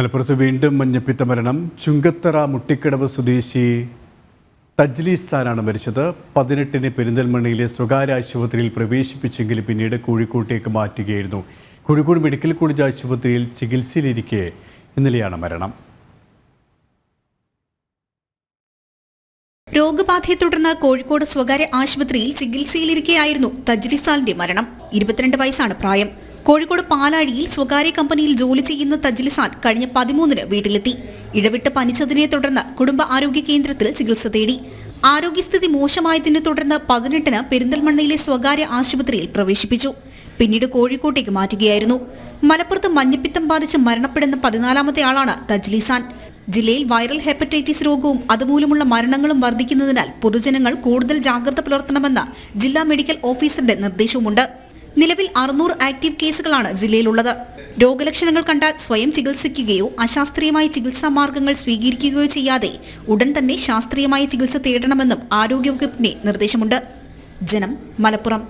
മലപ്പുറത്ത് വീണ്ടും മഞ്ഞപ്പിത്ത മരണം. ചുങ്കത്തറ മുട്ടിക്കടവ് സ്വദേശി തജ്ലീസാനാണ് മരിച്ചത്. 18-ന് പെരിന്തൽമണ്ണയിലെ സ്വകാര്യ ആശുപത്രിയിൽ പ്രവേശിപ്പിച്ചെങ്കിലും പിന്നീട് കോഴിക്കോട്ടേക്ക് മാറ്റുകയായിരുന്നു. കോഴിക്കോട് മെഡിക്കൽ കോളേജ് ആശുപത്രിയിൽ ചികിത്സയിലിരിക്കെ ഇന്നലെയാണ് മരണം. രോഗബാധയെ തുടർന്ന് കോഴിക്കോട് സ്വകാര്യ ആശുപത്രിയിൽ ചികിത്സയിലിരിക്കെയായിരുന്നു തജ്ലീസാലിന്റെ മരണം. 22 വയസ്സാണ് പ്രായം. കോഴിക്കോട് പാലാഴിയിൽ സ്വകാര്യ കമ്പനിയിൽ ജോലി ചെയ്യുന്ന തജ്ലിസാൻ കഴിഞ്ഞ 13-ന് വീട്ടിലെത്തി. ഇടവിട്ട് പനിച്ചതിനെ തുടർന്ന് കുടുംബ ആരോഗ്യ കേന്ദ്രത്തിൽ ചികിത്സ തേടി. ആരോഗ്യസ്ഥിതി മോശമായതിനെ തുടർന്ന് 18-ന് പെരിന്തൽമണ്ണയിലെ സ്വകാര്യ ആശുപത്രിയിൽ പ്രവേശിപ്പിച്ചു. പിന്നീട് കോഴിക്കോട്ടേക്ക് മാറ്റുകയായിരുന്നു. മലപ്പുറത്ത് മഞ്ഞപ്പിത്തം ബാധിച്ച് മരണപ്പെടുന്ന 14-ാമത്തെ ആളാണ് തജ്ലിസാൻ. ജില്ലയിൽ വൈറൽ ഹെപ്പറ്റൈറ്റിസ് രോഗവും അതുമൂലമുള്ള മരണങ്ങളും വർദ്ധിക്കുന്നതിനാൽ പൊതുജനങ്ങൾ കൂടുതൽ ജാഗ്രത പുലർത്തണമെന്ന് ജില്ലാ മെഡിക്കൽ ഓഫീസറുടെ നിർദ്ദേശവുമുണ്ട്. നിലവിൽ 600 ആക്റ്റീവ് കേസുകളാണ് ജില്ലയിലുള്ളത്. രോഗലക്ഷണങ്ങൾ കണ്ടാൽ സ്വയം ചികിത്സിക്കുകയോ അശാസ്ത്രീയമായ ചികിത്സാ മാർഗങ്ങൾ സ്വീകരിക്കുകയോ ചെയ്യാതെ ഉടൻ തന്നെ ശാസ്ത്രീയമായ ചികിത്സ തേടണമെന്നും ആരോഗ്യവകുപ്പിന്റെ നിർദ്ദേശമുണ്ട്. ജനം, മലപ്പുറം.